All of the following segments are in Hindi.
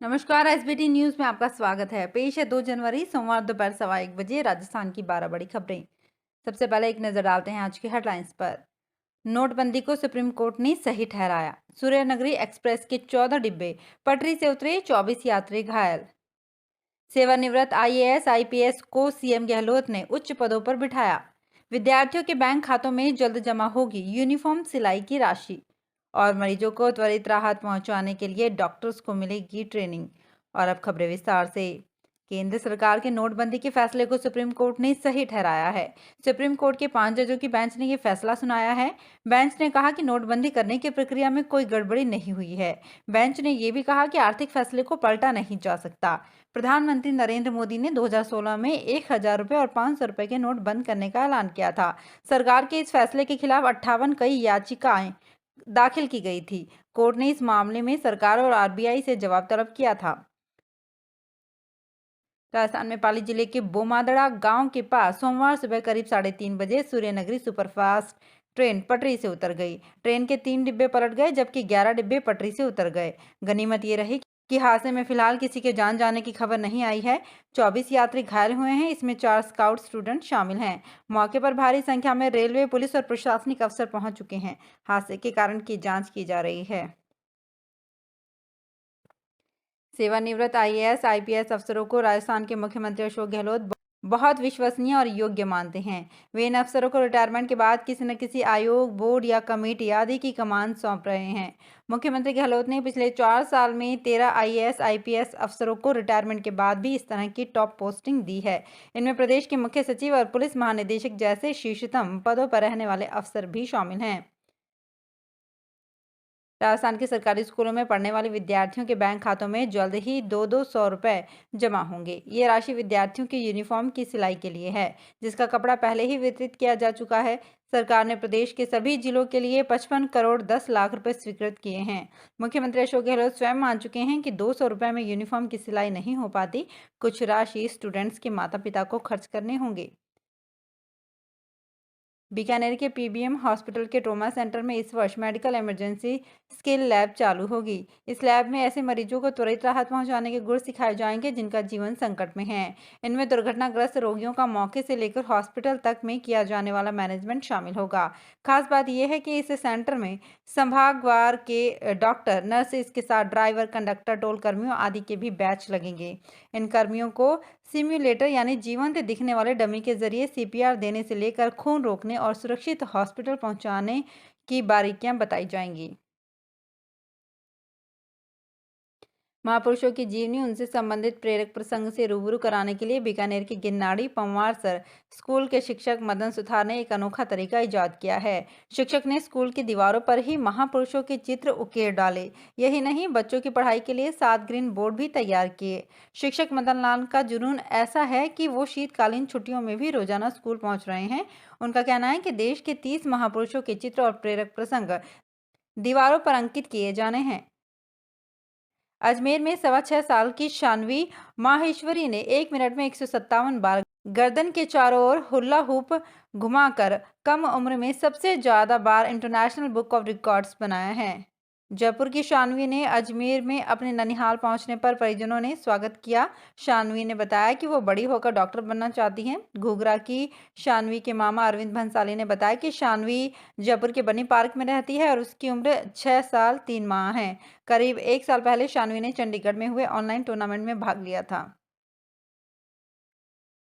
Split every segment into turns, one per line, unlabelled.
नमस्कार। एसबीटी न्यूज में आपका स्वागत है। पेश है 2 जनवरी सोमवार दोपहर 1:15 राजस्थान की 12 बड़ी खबरें। सबसे पहले एक नजर डालते हैं आज की हेडलाइंस पर। नोटबंदी को सुप्रीम कोर्ट ने सही ठहराया। सूर्यनगरी एक्सप्रेस के 14 डिब्बे पटरी से उतरे, 24 यात्री घायल। सेवानिवृत्त आईएएस आईपीएस को सीएम गहलोत ने उच्च पदों पर बिठाया। विद्यार्थियों के बैंक खातों में जल्द जमा होगी यूनिफॉर्म सिलाई की राशि। और मरीजों को त्वरित राहत पहुंचाने के लिए डॉक्टर्स को मिलेगी ट्रेनिंग। और अब खबरें विस्तार से। केंद्र सरकार के नोटबंदी के फैसले को सुप्रीम कोर्ट ने सही ठहराया है। सुप्रीम कोर्ट के 5 जजों की बेंच ने यह फैसला सुनाया है। बेंच ने कहा कि नोटबंदी करने की प्रक्रिया में कोई गड़बड़ी नहीं हुई है। बेंच ने यह भी कहा कि आर्थिक फैसले को पलटा नहीं जा सकता। प्रधानमंत्री नरेंद्र मोदी ने 2016 में 1000 रुपए और 500 रुपए के नोट बंद करने का ऐलान किया था। सरकार के इस फैसले के खिलाफ 58 कई याचिकाएं दाखिल की गई थी। कोर्ट ने इस मामले में सरकार और आरबीआई से जवाब तलब किया था। राजस्थान में पाली जिले के बोमादड़ा गांव के पास सोमवार सुबह करीब 3:30 बजे सूर्यनगरी सुपरफास्ट ट्रेन पटरी से उतर गई। ट्रेन के 3 डिब्बे पलट गए, जबकि 11 डिब्बे पटरी से उतर गए। गनीमत ये रही कि हादसे में फिलहाल किसी के जान जाने की खबर नहीं आई है। 24 यात्री घायल हुए हैं, इसमें 4 स्काउट स्टूडेंट शामिल हैं। मौके पर भारी संख्या में रेलवे, पुलिस और प्रशासनिक अफसर पहुंच चुके हैं। हादसे के कारण की जांच की जा रही है। सेवानिवृत्त आईएएस आईपीएस अफसरों को राजस्थान के मुख्यमंत्री अशोक गहलोत बहुत विश्वसनीय और योग्य मानते हैं। वे इन अफसरों को रिटायरमेंट के बाद किसी न किसी आयोग, बोर्ड या कमेटी आदि की कमान सौंप रहे हैं। मुख्यमंत्री गहलोत ने पिछले 4 साल में 13 आईएएस आईपीएस अफसरों को रिटायरमेंट के बाद भी इस तरह की टॉप पोस्टिंग दी है। इनमें प्रदेश के मुख्य सचिव और पुलिस महानिदेशक जैसे शीर्षतम पदों पर रहने वाले अफसर भी शामिल हैं। राजस्थान के सरकारी स्कूलों में पढ़ने वाले विद्यार्थियों के बैंक खातों में जल्द ही 2-200 रुपए जमा होंगे। ये राशि विद्यार्थियों की यूनिफॉर्म की सिलाई के लिए है, जिसका कपड़ा पहले ही वितरित किया जा चुका है। सरकार ने प्रदेश के सभी जिलों के लिए 55 करोड़ 10 लाख रुपए स्वीकृत किए हैं। मुख्यमंत्री अशोक गहलोत स्वयं मान चुके हैं कि 200 रुपए में यूनिफॉर्म की सिलाई नहीं हो पाती। कुछ राशि स्टूडेंट्स के माता पिता को खर्च करने होंगे। बीकानेर के पीबीएम हॉस्पिटल के ट्रॉमा सेंटर में इस वर्ष मेडिकल इमरजेंसी स्किल लैब चालू होगी। इस लैब में ऐसे मरीजों को त्वरित राहत पहुंचाने के गुर सिखाए जाएंगे जिनका जीवन संकट में है। इनमें दुर्घटनाग्रस्त रोगियों का मौके से लेकर हॉस्पिटल तक में किया जाने वाला मैनेजमेंट शामिल होगा। खास बात यह है कि इस सेंटर में संभागवार के डॉक्टर, नर्स, इसके साथ ड्राइवर, कंडक्टर, टोल कर्मियों आदि के भी बैच लगेंगे। इन कर्मियों को सिम्युलेटर यानी जीवंत दिखने वाले डमी के जरिए सीपीआर देने से लेकर खून रोकने और सुरक्षित हॉस्पिटल पहुंचाने की बारीकियां बताई जाएंगी। महापुरुषों की जीवनी, उनसे संबंधित प्रेरक प्रसंग से रूबरू कराने के लिए बीकानेर के गिन्नाड़ी पंवारसर स्कूल के शिक्षक मदन सुथार ने एक अनोखा तरीका इजाद किया है। शिक्षक ने स्कूल की दीवारों पर ही महापुरुषों के चित्र उकेर डाले। यही नहीं, बच्चों की पढ़ाई के लिए 7 ग्रीन बोर्ड भी तैयार किए। शिक्षक मदन लाल का जुनून ऐसा है कि वो शीतकालीन छुट्टियों में भी रोजाना स्कूल पहुंच रहे हैं। उनका कहना है कि देश के 30 महापुरुषों के चित्र और प्रेरक प्रसंग दीवारों पर अंकित किए जाने हैं। अजमेर में 6.25 साल की शानवी माहेश्वरी ने 1 मिनट में 157 बार गर्दन के चारों ओर हुल्ला हूप घुमाकर कम उम्र में सबसे ज्यादा बार इंटरनेशनल बुक ऑफ रिकॉर्ड्स बनाया है। जयपुर की शानवी ने अजमेर में अपने ननिहाल पहुंचने पर परिजनों ने स्वागत किया। शानवी ने बताया कि वो बड़ी होकर डॉक्टर बनना चाहती हैं। घूघरा की शानवी के मामा अरविंद भंसाली ने बताया कि शानवी जयपुर के बनी पार्क में रहती है और उसकी उम्र 6 साल 3 माह है। करीब 1 साल पहले शानवी ने चंडीगढ़ में हुए ऑनलाइन टूर्नामेंट में भाग लिया था।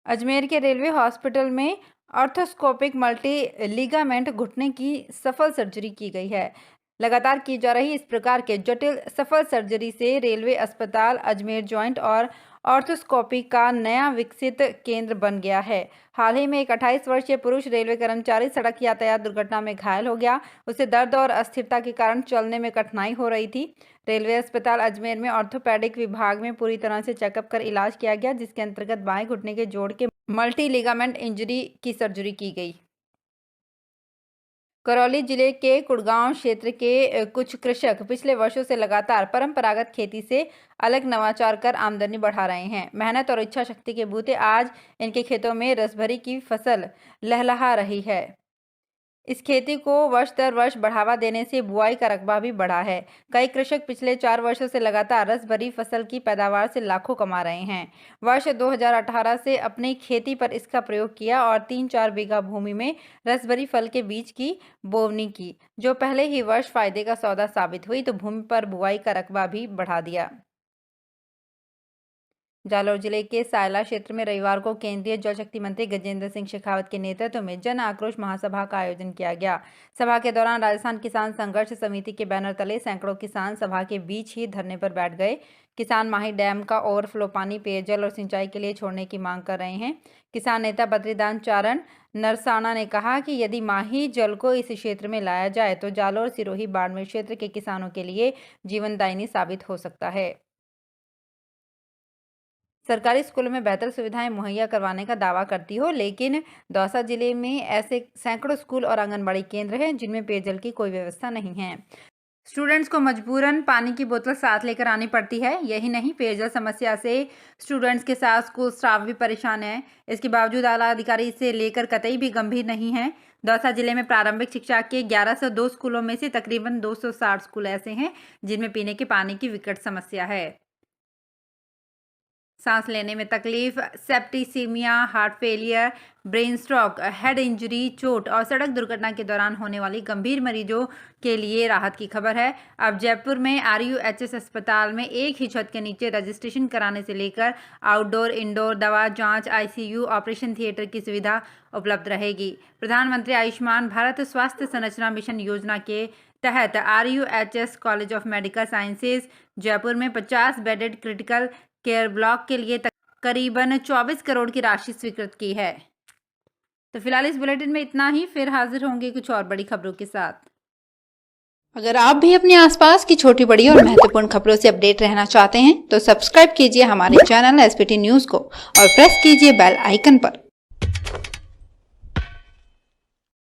अजमेर के रेलवे हॉस्पिटल में ऑर्थोस्कोपिक मल्टी लिगामेंट घुटने की सफल सर्जरी की गई है। लगातार की जा रही इस प्रकार के जटिल सफल सर्जरी से रेलवे अस्पताल अजमेर जॉइंट और ऑर्थोस्कोपी का नया विकसित केंद्र बन गया है। हाल ही में एक 28 वर्षीय पुरुष रेलवे कर्मचारी सड़क यातायात दुर्घटना में घायल हो गया। उसे दर्द और अस्थिरता के कारण चलने में कठिनाई हो रही थी। रेलवे अस्पताल अजमेर में ऑर्थोपेडिक विभाग में पूरी तरह से चेकअप कर इलाज किया गया, जिसके अंतर्गत बाएं घुटने के जोड़ के मल्टी लिगामेंट इंजरी की सर्जरी की गई। करौली जिले के कुड़गांव क्षेत्र के कुछ कृषक पिछले वर्षों से लगातार परंपरागत खेती से अलग नवाचार कर आमदनी बढ़ा रहे हैं। मेहनत और इच्छा शक्ति के बूते आज इनके खेतों में रसभरी की फसल लहलहा रही है। इस खेती को वर्ष दर वर्ष बढ़ावा देने से बुआई का रकबा भी बढ़ा है। कई कृषक पिछले 4 वर्षों से लगातार रस भरी फसल की पैदावार से लाखों कमा रहे हैं। वर्ष 2018 से अपनी खेती पर इसका प्रयोग किया और 3-4 बीघा भूमि में रस भरी फल के बीज की बोवनी की, जो पहले ही वर्ष फायदे का सौदा साबित हुई, तो भूमि पर बुआई का रकबा भी बढ़ा दिया। जालौर जिले के सायला क्षेत्र में रविवार को केंद्रीय जल शक्ति मंत्री गजेंद्र सिंह शेखावत के नेतृत्व में जन आक्रोश महासभा का आयोजन किया गया। सभा के दौरान राजस्थान किसान संघर्ष समिति के बैनर तले सैकड़ों किसान सभा के बीच ही धरने पर बैठ गए। किसान माही डैम का ओवरफ्लो पानी पेयजल और सिंचाई के लिए छोड़ने की मांग कर रहे हैं। किसान नेता बद्रीदान चारण नरसाना ने कहा कि यदि माही जल को इस क्षेत्र में लाया जाए तो जालौर, सिरोही, बाड़मेर क्षेत्र के किसानों के लिए जीवनदायिनी साबित हो सकता है। सरकारी स्कूलों में बेहतर सुविधाएं मुहैया करवाने का दावा करती हो, लेकिन दौसा जिले में ऐसे सैकड़ों स्कूल और आंगनबाड़ी केंद्र हैं जिनमें पेयजल की कोई व्यवस्था नहीं है। स्टूडेंट्स को मजबूरन पानी की बोतल साथ लेकर आनी पड़ती है। यही नहीं, पेयजल समस्या से स्टूडेंट्स के साथ स्कूल स्टाफ भी परेशान है। इसके बावजूद आला अधिकारी इसे लेकर कतई भी गंभीर नहीं है। दौसा जिले में प्रारंभिक शिक्षा के 1102 स्कूलों में से तकरीबन 260 स्कूल ऐसे हैं जिनमें पीने के पानी की विकट समस्या है। सांस लेने में तकलीफ, septicaemia, heart failure, brain stroke, head injury, चोट और सड़क दुर्घटना के दौरान होने वाली गंभीर मरीजों के लिए राहत की खबर है। अब जयपुर में RUHS अस्पताल में एक ही छत के नीचे रजिस्ट्रेशन कराने से लेकर आउटडोर, इंडोर दवा जांच, ICU, ऑपरेशन थिएटर की सुविधा उपलब्ध रहेगी। प्रधानमंत्री आयुष्मान भारत स्वास्थ्य संरचना मिशन योजना के तहत RUHS college of medical sciences Jaipur में 50 बेडेड क्रिटिकल केयर ब्लॉक के लिए करीबन 24 करोड़ की राशि स्वीकृत की है। तो फिलहाल इस बुलेटिन में इतना ही। फिर हाजिर होंगे कुछ और बड़ी खबरों के साथ।
अगर आप भी अपने आसपास की छोटी बड़ी और महत्वपूर्ण खबरों से अपडेट रहना चाहते हैं तो सब्सक्राइब कीजिए हमारे चैनल SPT न्यूज को और प्रेस कीजिए बेल आइकन पर।